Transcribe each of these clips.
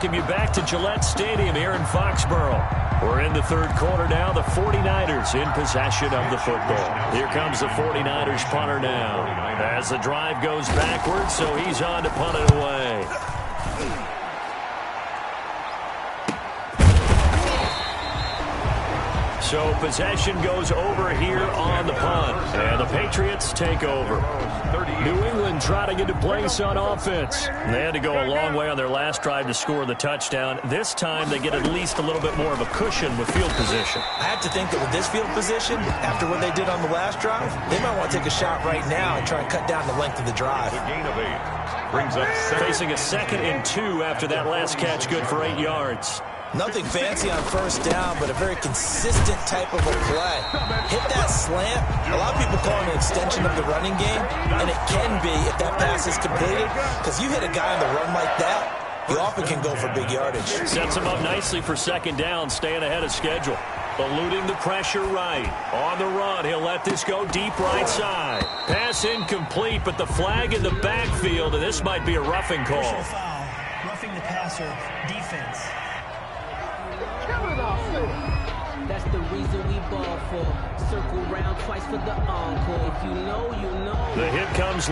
welcome you back to Gillette Stadium here in Foxborough. We're in the third quarter now. The 49ers in possession of the football. Here comes the 49ers punter now. As the drive goes backwards, so he's on to punt it away. So possession goes over here on the punt. And the Patriots take over. New England trying to get to place on offense. They had to go a long way on their last drive to score the touchdown. This time they get at least a little bit more of a cushion with field position. I have to think that with this field position, after what they did on the last drive, they might want to take a shot right now and try and cut down the length of the drive. The gain of 8 brings up facing a 2nd and 2 after that last catch, good for 8 yards. Nothing fancy on first down, but a very consistent type of a play. Hit that slant. A lot of people call it an extension of the running game, and it can be if that pass is completed, because you hit a guy on the run like that, you often can go for big yardage. Sets him up nicely for 2nd down, staying ahead of schedule. Eluding the pressure right. On the run, he'll let this go deep right side. Pass incomplete, but the flag in the backfield, and this might be a roughing call. Foul. Roughing the passer, defense. That's the reason we ball for. Circle round twice for the encore. If you know, you know. The hit comes.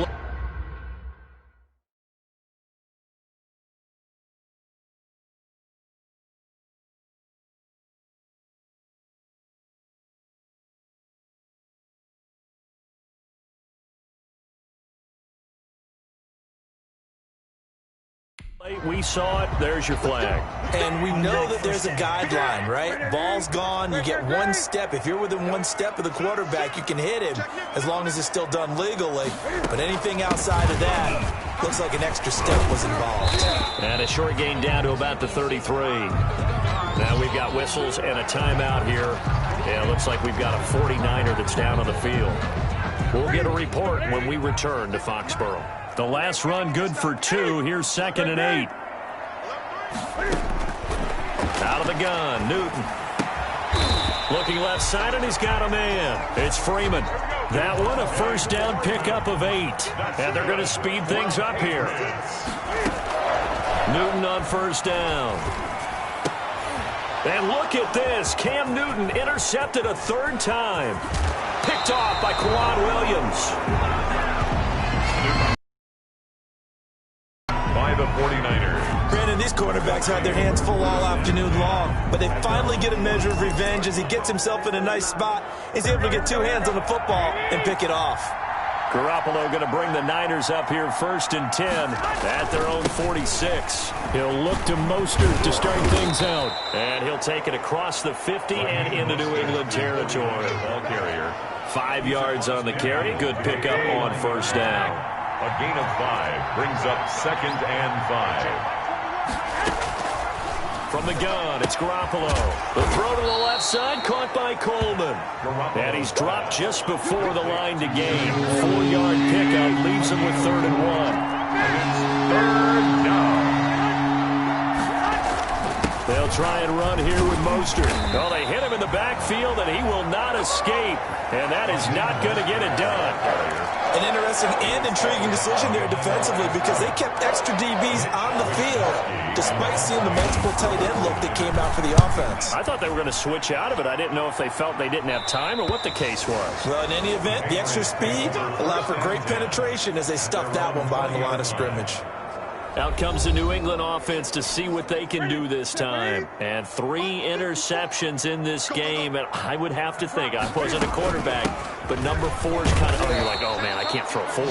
We saw it. There's your flag. And we know that there's a guideline, right? Ball's gone. You get 1 step. If you're within 1 step of the quarterback, you can hit him as long as it's still done legally. But anything outside of that, looks like an extra step was involved. And a short gain down to about the 33. Now we've got whistles and a timeout here. Yeah, it looks like we've got a 49er that's down on the field. We'll get a report when we return to Foxborough. The last run good for 2. Here's 2nd and 8. Out of the gun, Newton. Looking left side, and he's got a man. It's Freeman. That one a first down pickup of 8. And they're going to speed things up here. Newton on first down. And look at this. Cam Newton intercepted a 3rd time. Picked off by Quan Williams. by the 49ers. Brandon, these quarterbacks had their hands full all afternoon long, but they finally get a measure of revenge as he gets himself in a nice spot. He's able to get 2 hands on the football and pick it off. Garoppolo going to bring the Niners up here 1st and 10 at their own 46. He'll look to Mostert to start things out. And he'll take it across the 50 and into New England territory. Ball carrier. 5 yards on the carry. Good pickup on first down. A gain of 5 brings up 2nd and 5. From the gun, it's Garoppolo. The throw to the left side, caught by Coleman. And he's dropped just before the line to gain. 4-yard pickup leaves him with 3rd and 1. 3rd down. They'll try and run here with Mostert. Well, they hit him in the backfield, and he will not escape. And that is not going to get it done. An interesting and intriguing decision there defensively because they kept extra DBs on the field despite seeing the multiple tight end look that came out for the offense. I thought they were going to switch out of it. I didn't know if they felt they didn't have time or what the case was. Well, in any event, the extra speed allowed for great penetration as they stuffed that one behind the line of scrimmage. Out comes the New England offense to see what they can do this time. And 3 interceptions in this game. And I would have to think, I wasn't a quarterback, but number 4 is kind of, you're like, oh, man, I can't throw 4.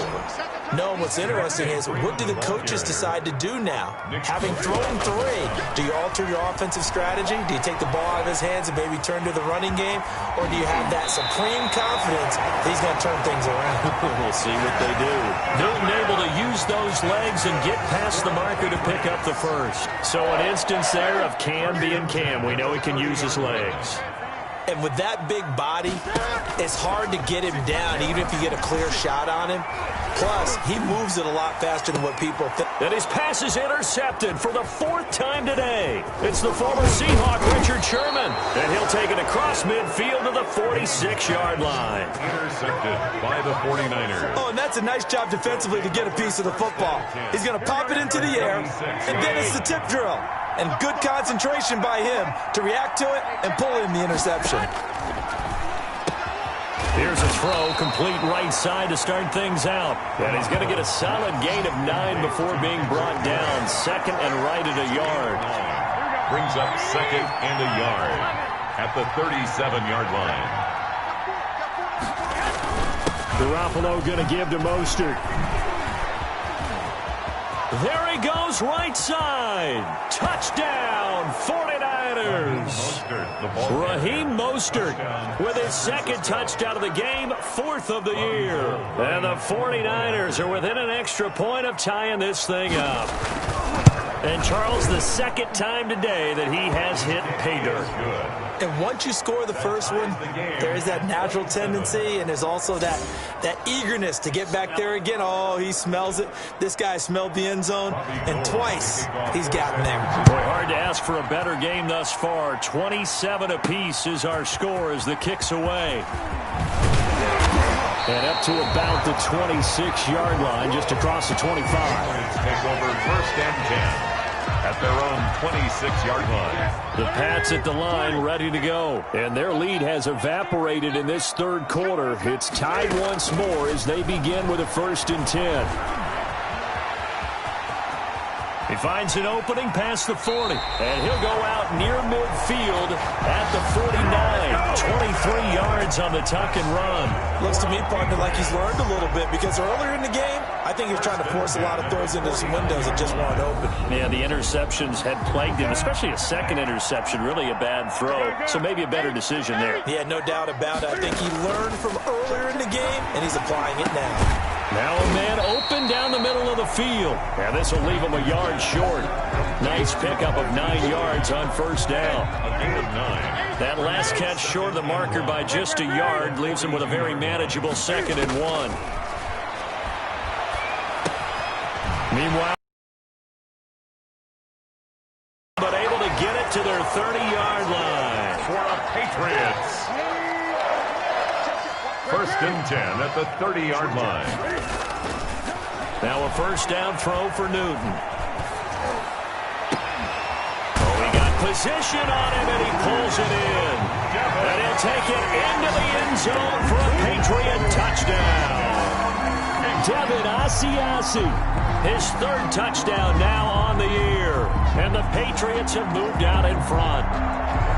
No, what's interesting is what do the coaches decide to do now? Having thrown 3, do you alter your offensive strategy? Do you take the ball out of his hands and maybe turn to the running game? Or do you have that supreme confidence that he's going to turn things around? We'll see what they do. Newton able to use those legs and get past the marker to pick up the first. So an instance there of Cam being Cam. We know he can use his legs. And with that big body, it's hard to get him down, even if you get a clear shot on him. Plus, he moves it a lot faster than what people think. And his pass is intercepted for the 4th time today. It's the former Seahawk, Richard Sherman. And he'll take it across midfield to the 46-yard line. Intercepted by the 49ers. Oh, and that's a nice job defensively to get a piece of the football. He's going to pop it into the air, and then it's the tip drill. and good concentration by him to react to it and pull in the interception. Here's a throw, complete right side to start things out. And he's going to get a solid gain of 9 before being brought down. Second and right at a yard. Brings up second and a yard at the 37-yard line. Garoppolo going to give to Mostert. There he goes, right side. Touchdown, 49ers. Raheem Mostert with his second touchdown of the game, 4th of the year. And the 49ers are within an extra point of tying this thing up. And Charles, the second time today that he has hit pay dirt. And once you score the first one, there is that natural tendency, and there's also that eagerness to get back there again. Oh, he smells it. This guy smelled the end zone, and twice he's gotten there. Boy, hard to ask for a better game thus far. 27 apiece is our score as the kick's away. And up to about the 26-yard line, just across the 25. Take over first and 10. At their own 26-yard line. The Pats at the line ready to go. And their lead has evaporated in this third quarter. It's tied once more as they begin with a 1st and 10. He finds an opening past the 40. And he'll go out near midfield at the 49. 23 yards on the tuck and run. Looks to me, partner, like he's learned a little bit, because earlier in the game, I think he was trying to force a lot of throws into some windows that just weren't open. Yeah, the interceptions had plagued him, especially a second interception, really a bad throw. So maybe a better decision there. Yeah, no doubt about it. I think he learned from earlier in the game, and he's applying it now. Now a man open down the middle of the field. And this will leave him a yard short. Nice pickup of 9 yards on first down. A gain of 9. That last catch short of the marker by just a yard leaves him with a very manageable 2nd and 1. Meanwhile, but able to get it to their 30-yard line. For the Patriots. First and 10 at the 30-yard line. Now a first down throw for Newton. Oh, he got position on him, and he pulls it in. And he'll take it into the end zone for a Patriot touchdown. Devin Asiasi, his 3rd touchdown now on the year. And the Patriots have moved out in front.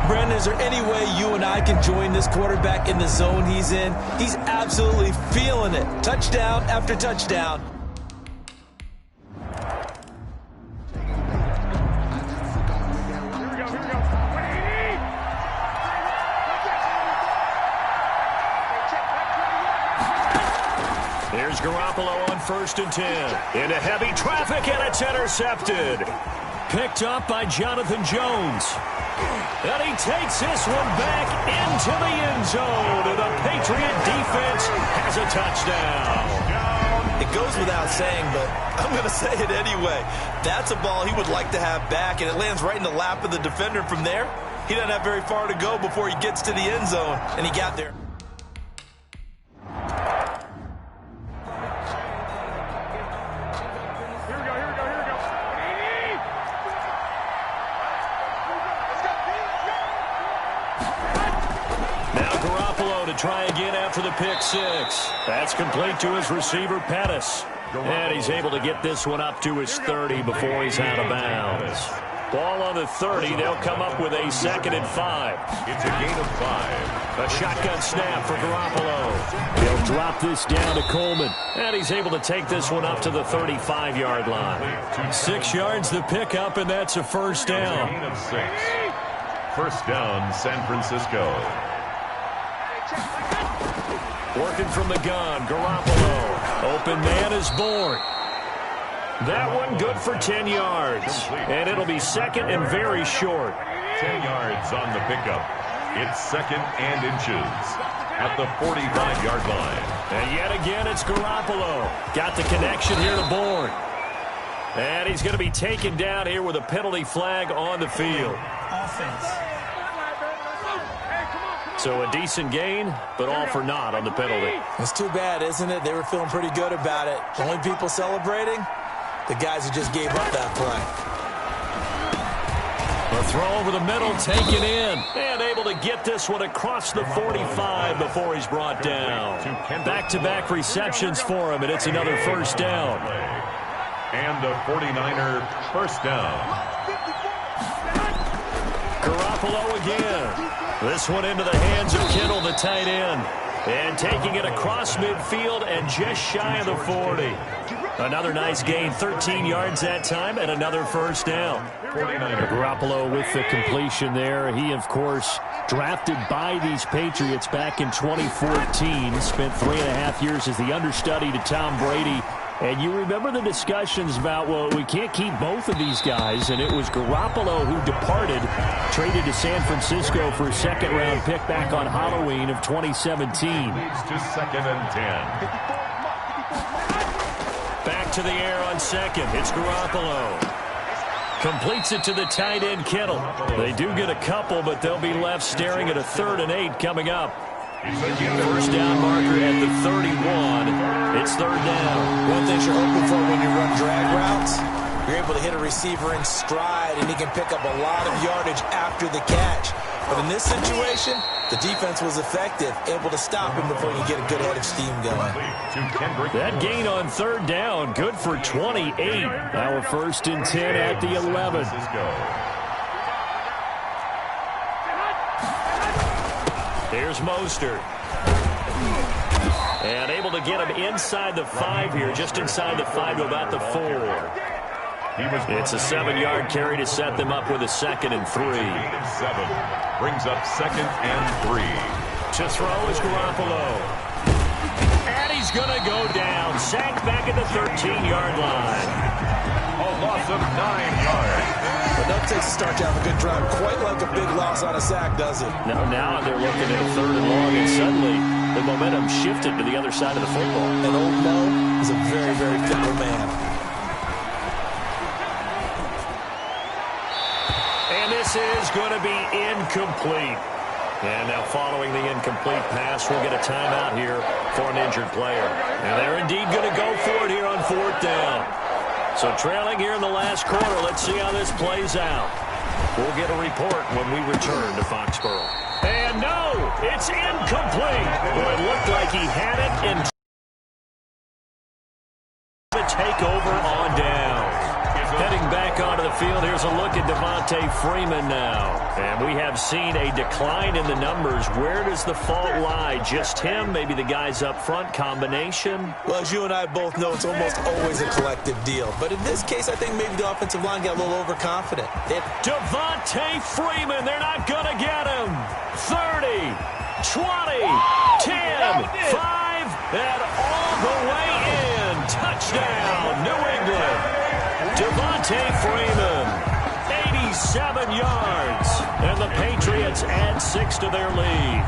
Brandon, is there any way you and I can join this quarterback in the zone he's in? He's absolutely feeling it. Touchdown after touchdown. Here's Garoppolo on 1st and 10. Into heavy traffic, and it's intercepted. Picked up by Jonathan Jones. And he takes this one back into the end zone. And the Patriot defense has a touchdown. It goes without saying, but I'm going to say it anyway. That's a ball he would like to have back, and it lands right in the lap of the defender from there. He doesn't have very far to go before he gets to the end zone, and he got there. Try again after the pick 6. That's complete to his receiver, Pettis. And he's able to get this one up to his 30 before he's out of bounds. Ball on the 30. They'll come up with a 2nd and 5. It's a gain of 5. A shotgun snap for Garoppolo. He'll drop this down to Coleman. And he's able to take this one up to the 35-yard line. 6 yards the pickup, and that's a first down. Gain of 6. First down, San Francisco. Working from the gun, Garoppolo. Open man is born. That one good for 10 yards. And it'll be 2nd and very short. 10 yards on the pickup. It's 2nd and inches at the 45-yard line. And yet again, it's Garoppolo. Got the connection here to Bourne. And he's going to be taken down here with a penalty flag on the field. Offense. So a decent gain, but all for naught on the penalty. It's too bad, isn't it? They were feeling pretty good about it. The only people celebrating, the guys who just gave up that play. The throw over the middle, taken in, and able to get this one across the 45 before he's brought down. Back-to-back receptions for him, and it's another first down. And a 49er first down. Garoppolo again. This one into the hands of Kittle, the tight end. And taking it across midfield and just shy of the 40. Another nice gain, 13 yards that time, and another first down. Garoppolo with the completion there. He, of course, drafted by these Patriots back in 2014. Spent 3.5 years as the understudy to Tom Brady. And you remember the discussions about, well, we can't keep both of these guys, and it was Garoppolo who departed, traded to San Francisco for a second-round pick back on Halloween of 2017. Leads to 2nd and 10. Back to the air on second. It's Garoppolo. Completes it to the tight end, Kittle. They do get a couple, but they'll be left staring at a 3rd and 8 coming up. First down marker at the 31. It's 3rd down. One thing you're hoping for when you run drag routes, you're able to hit a receiver in stride, and he can pick up a lot of yardage after the catch. But in this situation, the defense was effective, able to stop him before you get a good head of steam going. That gain on 3rd down, good for 28. Now a 1st and 10 at the 11. Here's Mostert. And able to get him inside the 5 here, just inside the 5 to about the 4. It's a 7-yard carry to set them up with a 2nd and 3. 7 brings up 2nd and 3. To throw is Garoppolo. And he's going to go down. Sacked back at the 13-yard line. A loss of 9 yards. But that takes a start to have a good drive. Quite like a big loss on a sack, does it? Now they're looking at a 3rd and long, and suddenly the momentum shifted to the other side of the football. And old Mo is a very, very fickle man. And this is going to be incomplete. And now following the incomplete pass, we'll get a timeout here for an injured player. And they're indeed going to go for it here on 4th down. So trailing here in the last quarter, let's see how this plays out. We'll get a report when we return to Foxborough. And no, it's incomplete. Well, it looked like he had it and the takeover on down. Heading back onto the field, here's a look at Devontae Freeman now. And we have seen a decline in the numbers. Where does the fault lie? Just him? Maybe the guys up front? Combination? Well, as you and I both know, it's almost always a collective deal. But in this case, I think maybe the offensive line got a little overconfident. Devontae Freeman, they're not going to get him. 30, 20, 10, 5, and all the way in. Touchdown, New England. Devontae Freeman, 87 yards, and the Patriots add 6 to their lead.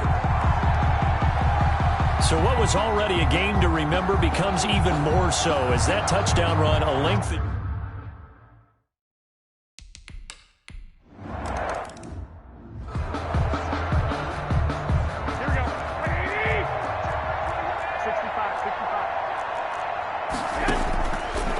So what was already a game to remember becomes even more so as that touchdown run a lengthy.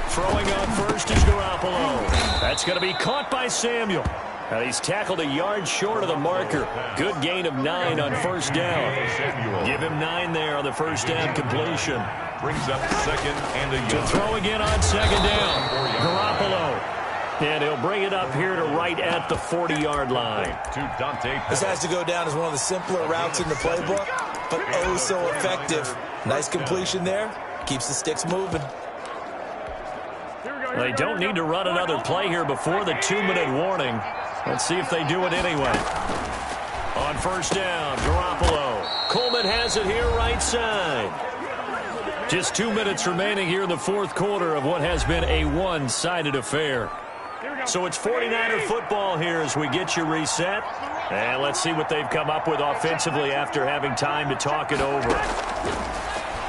Throwing on first is Garoppolo. That's going to be caught by Samuel. And he's tackled a yard short of the marker. Good gain of 9 on 1st down. Give him 9 there on the 1st down completion. Brings up 2nd and a yard. To throw again on 2nd down. Garoppolo. And he'll bring it up here to right at the 40-yard line. To Dante. This has to go down as one of the simpler routes in the playbook, but oh so effective. Nice completion there. Keeps the sticks moving. They don't need to run another play here before the 2-minute warning. Let's see if they do it anyway. On 1st down, Garoppolo. Coleman has it here right side. Just 2 minutes remaining here in the 4th quarter of what has been a one-sided affair. So it's 49er football here as we get you reset. And let's see what they've come up with offensively after having time to talk it over.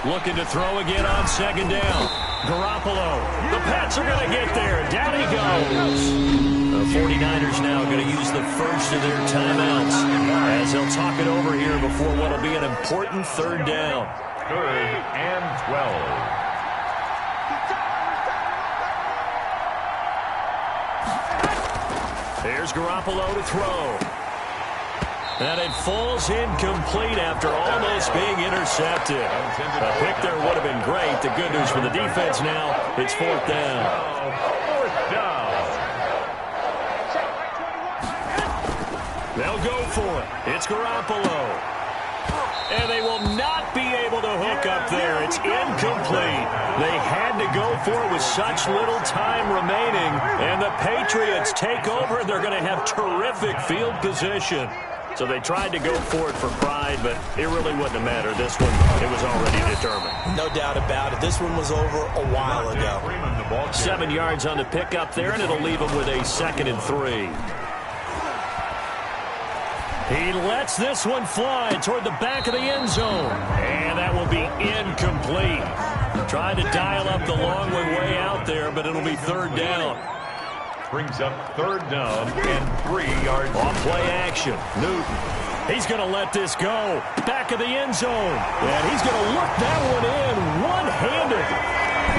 Looking to throw again on 2nd down. Garoppolo. The Pats are going to get there. Down he goes. The 49ers now going to use the first of their timeouts as they'll talk it over here before what will be an important 3rd down. 3rd and 12. Here's Garoppolo to throw. And it falls incomplete after almost being intercepted. A pick there would have been great. The good news for the defense now, it's 4th down. They'll go for it. It's Garoppolo. And they will not be able to hook up there. It's incomplete. They had to go for it with such little time remaining. And the Patriots take over. They're going to have terrific field position. So they tried to go for it for pride, but it really wouldn't have mattered. This one, it was already determined. No doubt about it. This one was over a while ago. 7 yards on the pickup there, and it'll leave him with a 2nd and 3. He lets this one fly toward the back of the end zone. And that will be incomplete. Trying to dial up the long way out there, but it'll be 3rd down. Brings up 3rd down and 3 yards. Off play action. Newton. He's going to let this go. Back of the end zone. And he's going to look that one in one-handed.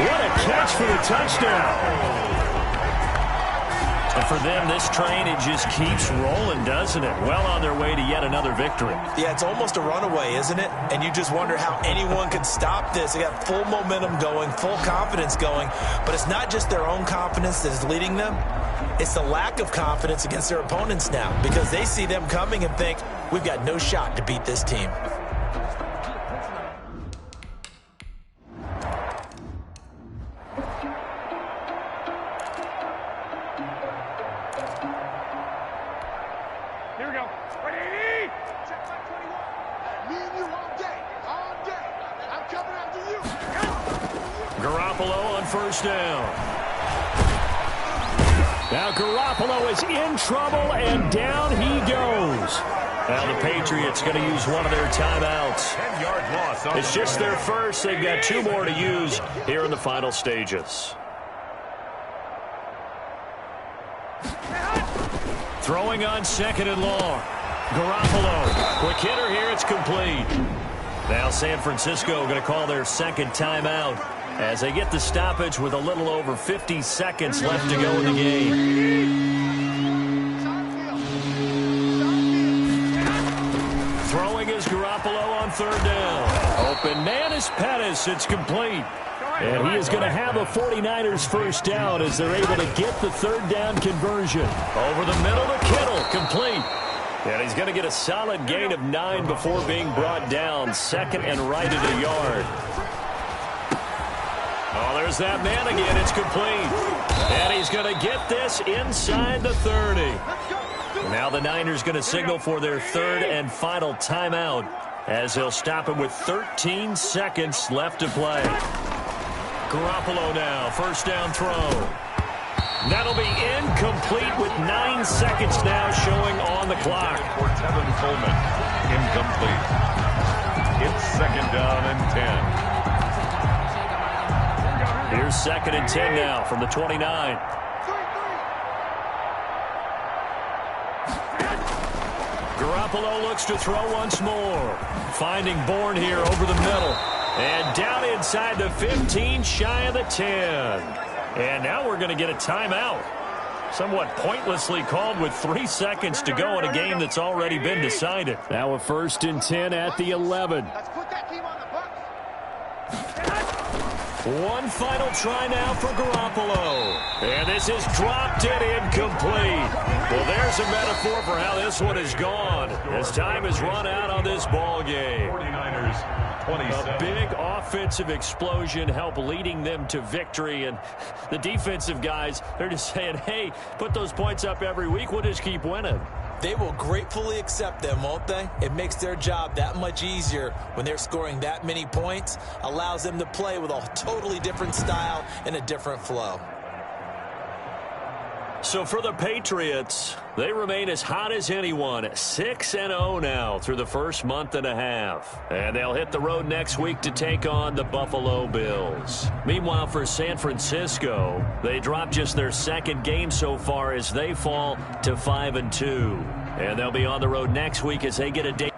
What a catch for the touchdown. And for them, this train, it just keeps rolling, doesn't it? Well on their way to yet another victory. Yeah, it's almost a runaway, isn't it? And you just wonder how anyone could stop this. They got full momentum going, full confidence going. But it's not just their own confidence that is leading them. It's the lack of confidence against their opponents now, because they see them coming and think, we've got no shot to beat this team. Here we go. Ready? Check my 21. Me and you all day. I'm coming after you. Garoppolo on 1st down. Now Garoppolo is in trouble, and down he goes. Now the Patriots going to use one of their timeouts. 10-yard loss. It's just their first. They've got 2 more to use here in the final stages. Throwing on 2nd and long. Garoppolo. Quick hitter here. It's complete. Now San Francisco going to call their 2nd timeout as they get the stoppage with a little over 50 seconds left to go in the game. Throwing is Garoppolo on 3rd down. Open man is Pettis. It's complete. And he is going to have a 49ers 1st down as they're able to get the 3rd down conversion. Over the middle to Kittle. Complete. And he's going to get a solid gain of 9 before being brought down. 2nd and right at the yard. Oh, there's that man again. It's complete. And he's going to get this inside the 30. Now the Niners going to signal for their 3rd and final timeout as they'll stop him with 13 seconds left to play. Garoppolo now, 1st down throw. That'll be incomplete with 9 seconds now showing on the clock. For Tevin Coleman, incomplete. It's 2nd down and 10. Here's 2nd and 10 now from the 29. Garoppolo looks to throw once more. Finding Bourne here over the middle. And down inside the 15, shy of the 10. And now we're going to get a timeout. Somewhat pointlessly called with 3 seconds to go in a game that's already been decided. Now a 1st and 10 at the 11. Let's put that team on the bus. One final try now for Garoppolo. And this is dropped in incomplete. Well, there's a metaphor for how this one is gone as time has run out on this ball game. 49ers 27. A big offensive explosion helped leading them to victory. And the defensive guys, they're just saying, hey, put those points up every week. We'll just keep winning. They will gratefully accept them, won't they? It makes their job that much easier when they're scoring that many points. Allows them to play with a totally different style and a different flow. So for the Patriots, they remain as hot as anyone. 6-0 now through the first month and a half. And they'll hit the road next week to take on the Buffalo Bills. Meanwhile, for San Francisco, they dropped just their 2nd game so far as they fall to 5-2. And they'll be on the road next week as they get a day.